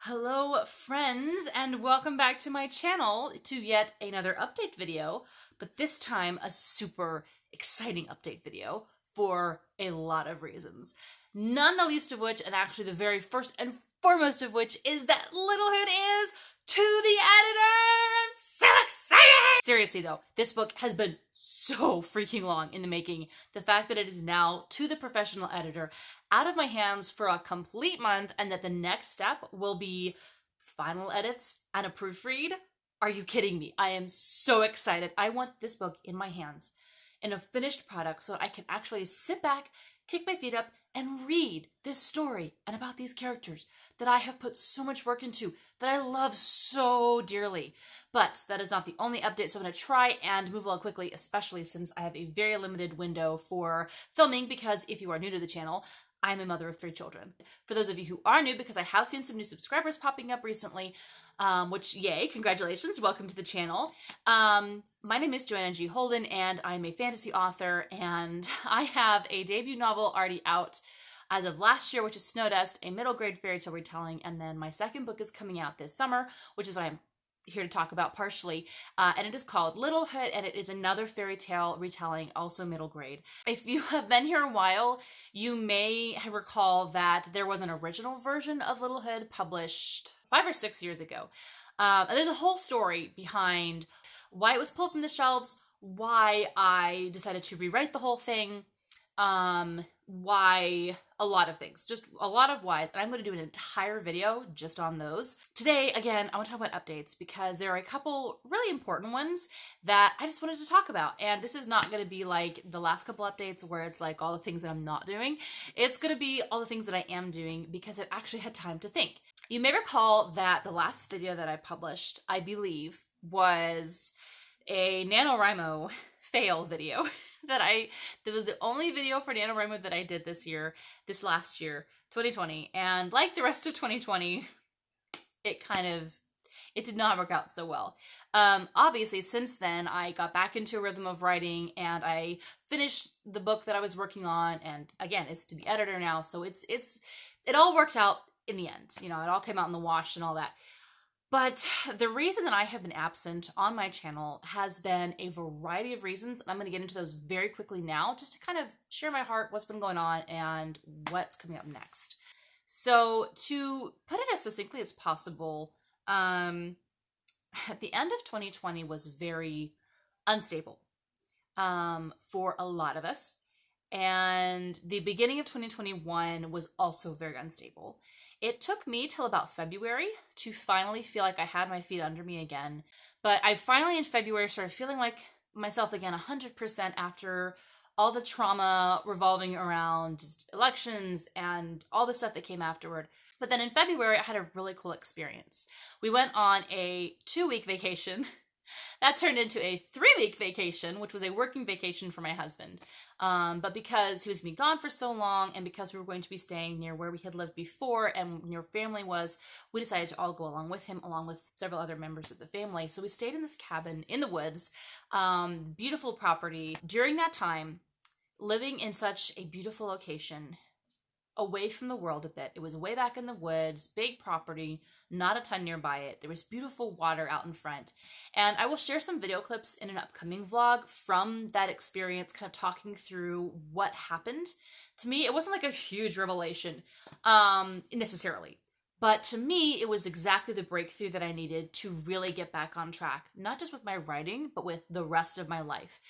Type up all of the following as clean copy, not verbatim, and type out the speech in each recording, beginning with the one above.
Hello friends, and welcome back to my channel to yet another update video, but this time a super exciting update video for a lot of reasons. None the least of which, and actually the very first and foremost of which, is that Little Hood is to the editor! I'm so excited! Seriously though, this book has been so freaking long in the making. The fact that it is now to the professional editor, out of my hands for a complete month, and that the next step will be final edits and a proofread. Are you kidding me? I am so excited. I want this book in my hands in a finished product so that I can actually sit back, kick my feet up, and read this story and about these characters that I have put so much work into, that I love so dearly. But that is not the only update, so I'm going to try and move along quickly, especially since I have a very limited window for filming, because if you are new to the channel, I'm a mother of 3 children. For those of you who are new, because I have seen some new subscribers popping up recently, which, yay, congratulations, welcome to the channel. My name is Joanna G. Holden, and I'm a fantasy author, and I have a debut novel already out as of last year, which is Snow Dust, a middle grade fairy tale retelling, and then my second book is coming out this summer, which is what I'm here to talk about partially, and it is called Little Hood, and it is another fairy tale retelling, also middle grade. If you have been here a while, you may recall that there was an original version of Little Hood published 5 or 6 years ago. And there's a whole story behind why it was pulled from the shelves, why I decided to rewrite the whole thing, why a lot of things, just a lot of whys, and I'm going to do an entire video just on those. Today, again, I want to talk about updates because there are a couple really important ones that I just wanted to talk about, and this is not going to be like the last couple updates where it's like all the things that I'm not doing. It's going to be all the things that I am doing because I've actually had time to think. You may recall that the last video that I published, I believe, was a NaNoWriMo fail video. That was the only video for NaNoWriMo that I did this last year, 2020. And like the rest of 2020, it did not work out so well. Obviously, since then, I got back into a rhythm of writing, and I finished the book that I was working on, and again, it's to the editor now, so it all worked out in the end. You know, it all came out in the wash and all that. But the reason that I have been absent on my channel has been a variety of reasons, and I'm going to get into those very quickly now, just to kind of share my heart, what's been going on, and what's coming up next. So to put it as succinctly as possible, at the end of 2020 was very unstable for a lot of us, and the beginning of 2021 was also very unstable. It took me till about February to finally feel like I had my feet under me again. But I finally in February started feeling like myself again 100% after all the trauma revolving around just elections and all the stuff that came afterward. But then in February, I had a really cool experience. We went on a 2-week vacation. That turned into a 3-week vacation, which was a working vacation for my husband. But because he was going to be gone for so long, and because we were going to be staying near where we had lived before and near family was, we decided to all go along with him, along with several other members of the family. So we stayed in this cabin in the woods, beautiful property. During that time, living in such a beautiful location, away from the world a bit. It was way back in the woods, big property, not a ton nearby it. There was beautiful water out in front. And I will share some video clips in an upcoming vlog from that experience, kind of talking through what happened. To me, it wasn't like a huge revelation, necessarily. But to me, it was exactly the breakthrough that I needed to really get back on track, not just with my writing, but with the rest of my life.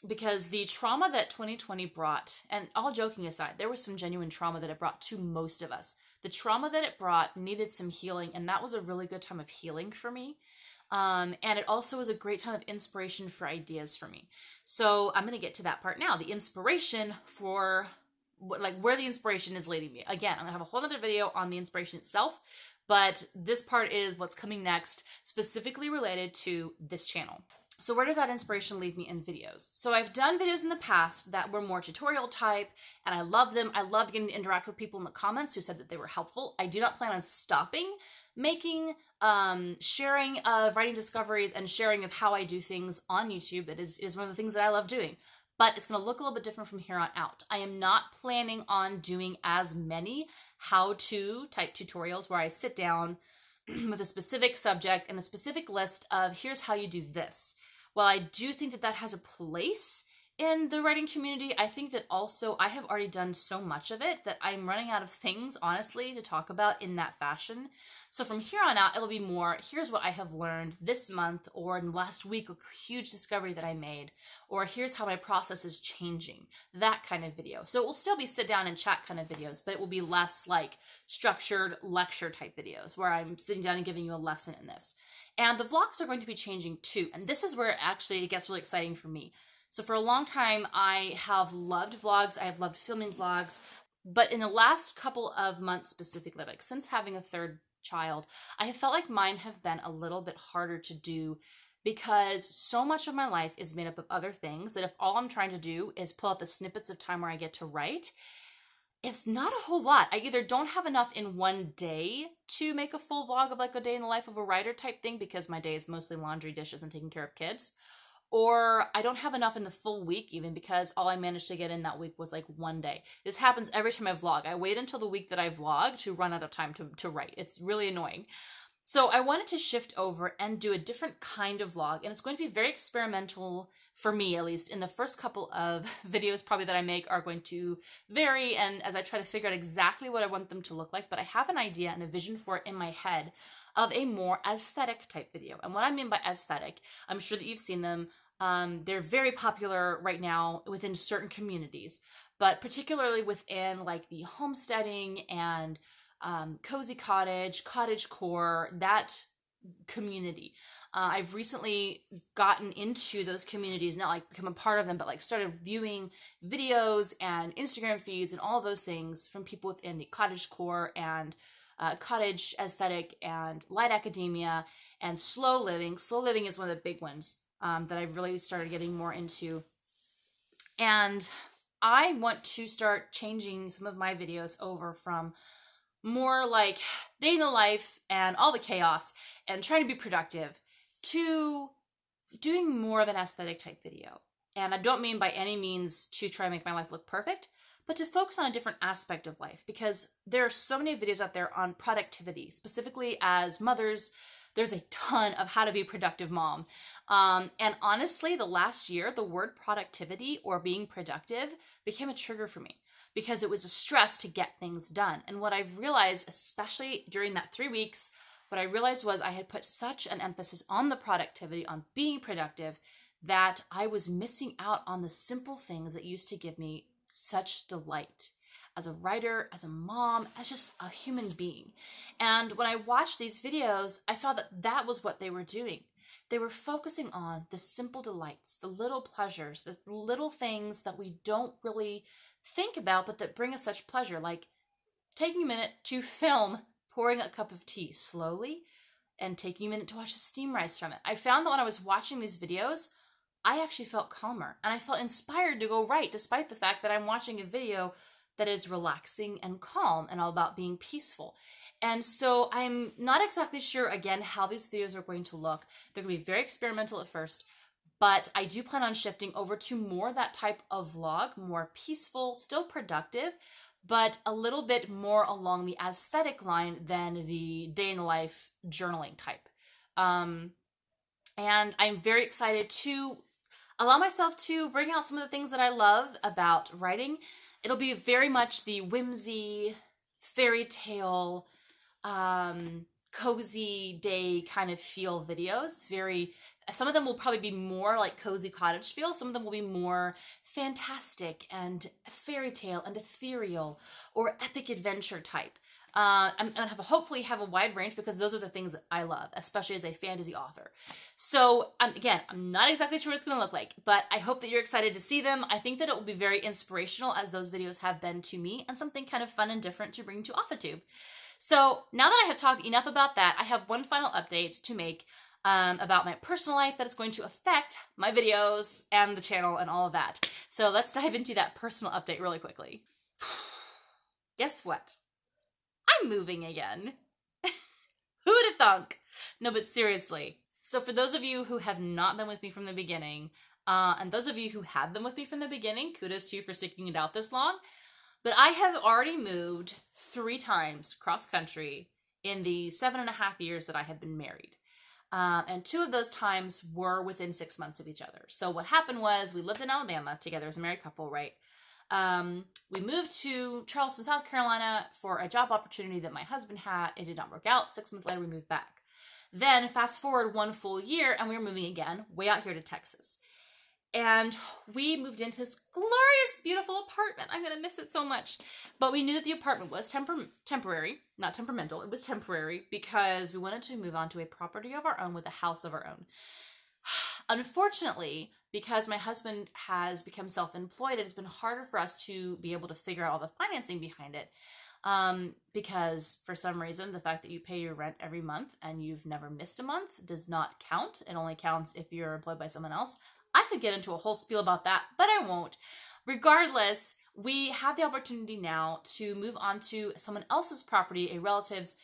Because the trauma that 2020 brought, and all joking aside, there was some genuine trauma that it brought to most of us. The trauma that it brought needed some healing, and that was a really good time of healing for me. And it also was a great time of inspiration for ideas for me. So I'm going to get to that part now. The inspiration for, like, where the inspiration is leading me. Again, I'm going to have a whole other video on the inspiration itself, but this part is what's coming next, specifically related to this channel. So where does that inspiration leave me in videos? So I've done videos in the past that were more tutorial type, and I love them. I loved getting to interact with people in the comments who said that they were helpful. I do not plan on stopping making, sharing of writing discoveries and sharing of how I do things on YouTube. It is one of the things that I love doing. but it's going to look a little bit different from here on out. I am not planning on doing as many how-to type tutorials where I sit down with a specific subject and a specific list of here's how you do this. While I do think that that has a place in the writing community, I think that also I have already done so much of it that I'm running out of things, honestly, to talk about in that fashion. So from here on out, it'll be more, here's what I have learned this month or in the last week, a huge discovery that I made, or here's how my process is changing, that kind of video. So it will still be sit down and chat kind of videos, but it will be less like structured lecture type videos where I'm sitting down and giving you a lesson in this. And the vlogs are going to be changing too. And this is where actually it gets really exciting for me. So for a long time, I have loved vlogs. I have loved filming vlogs. But in the last couple of months specifically, like since having a third child, I have felt like mine have been a little bit harder to do because so much of my life is made up of other things that if all I'm trying to do is pull out the snippets of time where I get to write, it's not a whole lot. I either don't have enough in one day to make a full vlog of like a day in the life of a writer type thing because my day is mostly laundry, dishes, and taking care of kids. Or I don't have enough in the full week even because all I managed to get in that week was like one day. This happens every time I vlog. I wait until the week that I vlog to run out of time to write. It's really annoying. So I wanted to shift over and do a different kind of vlog, and it's going to be very experimental for me, at least. In the first couple of videos probably that I make are going to vary, and as I try to figure out exactly what I want them to look like, but I have an idea and a vision for it in my head of a more aesthetic type video. And what I mean by aesthetic, I'm sure that you've seen them. They're very popular right now within certain communities, but particularly within like the homesteading and cozy cottage, cottagecore, that community. I've recently gotten into those communities, not like become a part of them, but like started viewing videos and Instagram feeds and all those things from people within the cottagecore and cottage aesthetic and light academia and slow living. Slow living is one of the big ones that I've really started getting more into. And I want to start changing some of my videos over from more like day in the life and all the chaos and trying to be productive to doing more of an aesthetic type video. And I don't mean by any means to try and make my life look perfect, but to focus on a different aspect of life because there are so many videos out there on productivity, specifically as mothers. There's a ton of how to be a productive mom. And honestly, the last year, the word productivity or being productive became a trigger for me because it was a stress to get things done. And what I've realized, especially during that 3 weeks, what I realized was I had put such an emphasis on the productivity, on being productive, that I was missing out on the simple things that used to give me such delight as a writer, as a mom, as just a human being. And when I watched these videos, I found that that was what they were doing. They were focusing on the simple delights, the little pleasures, the little things that we don't really think about, but that bring us such pleasure, like taking a minute to film pouring a cup of tea slowly and taking a minute to watch the steam rise from it. I found that when I was watching these videos, I actually felt calmer and I felt inspired to go write, despite the fact that I'm watching a video that is relaxing and calm and all about being peaceful. And so I'm not exactly sure, again, how these videos are going to look. They're going to be very experimental at first, but I do plan on shifting over to more that type of vlog, more peaceful, still productive, but a little bit more along the aesthetic line than the day in the life journaling type. And I'm very excited to allow myself to bring out some of the things that I love about writing. It'll be very much the whimsy, fairy tale, cozy day kind of feel videos. Some of them will probably be more like cozy cottage feel. Some of them will be more fantastic and fairy tale and ethereal or epic adventure type. I'm gonna hopefully have a wide range because those are the things that I love, especially as a fantasy author. So again, I'm not exactly sure what it's gonna look like, but I hope that you're excited to see them. I think that it will be very inspirational as those videos have been to me and something kind of fun and different to bring to AuthorTube. So now that I have talked enough about that, I have one final update to make about my personal life that is going to affect my videos and the channel and all of that. So let's dive into that personal update really quickly. Guess what? I'm moving again. Who would have thunk? No, but seriously. So for those of you who have not been with me from the beginning, And those of you who had them with me from the beginning, kudos to you for sticking it out this long. But I have already moved 3 times cross country in the 7.5 years that I have been married. And 2 of those times were within 6 months of each other. So what happened was we lived in Alabama together as a married couple, right? We moved to Charleston, South Carolina for a job opportunity that my husband had. It did not work out. 6 months later, we moved back. Then fast forward 1 full year and we were moving again way out here to Texas. And we moved into this glorious, beautiful apartment. I'm going to miss it so much. But we knew that the apartment was temporary, not temperamental. It was temporary because we wanted to move on to a property of our own with a house of our own. Unfortunately, because my husband has become self-employed, it has been harder for us to be able to figure out all the financing behind it. Because for some reason, the fact that you pay your rent every month and you've never missed a month does not count. It only counts if you're employed by someone else. I could get into a whole spiel about that, but I won't. Regardless, we have the opportunity now to move on to someone else's property, a relative's,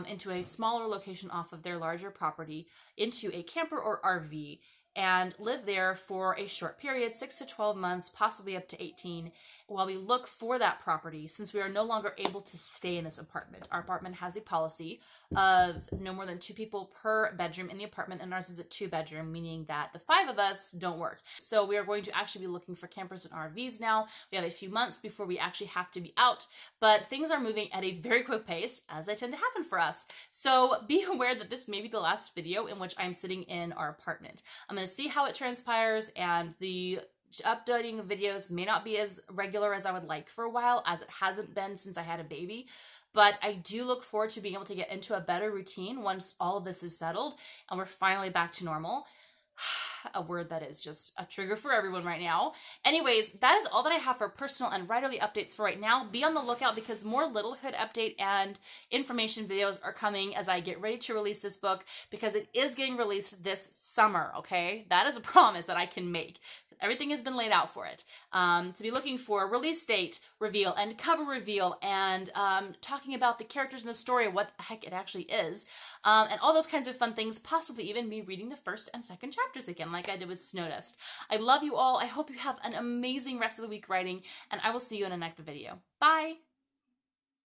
into a smaller location off of their larger property, into a camper or RV, and live there for a short period, 6 to 12 months, possibly up to 18, while we look for that property, since we are no longer able to stay in this apartment. Our apartment has the policy of no more than 2 people per bedroom in the apartment, and ours is a 2-bedroom, meaning that the 5 of us don't work. So we are going to actually be looking for campers and RVs now. We have a few months before we actually have to be out, but things are moving at a very quick pace, as they tend to happen for us. So be aware that this may be the last video in which I'm sitting in our apartment. I'm going to see how it transpires, and the updating of videos may not be as regular as I would like for a while, as it hasn't been since I had a baby. But I do look forward to being able to get into a better routine once all of this is settled and we're finally back to normal. A word that is just a trigger for everyone right now. Anyways, that is all that I have for personal and writerly updates for right now. Be on the lookout because more Littlehood update and information videos are coming as I get ready to release this book, because it is getting released this summer, okay? That is a promise that I can make. Everything has been laid out for it. To be looking for release date reveal and cover reveal and talking about the characters in the story, what the heck it actually is, and all those kinds of fun things, possibly even me reading the 1st and 2nd chapters again like I did with Snow Dust. I love you all. I hope you have an amazing rest of the week writing, and I will see you in a next video. Bye!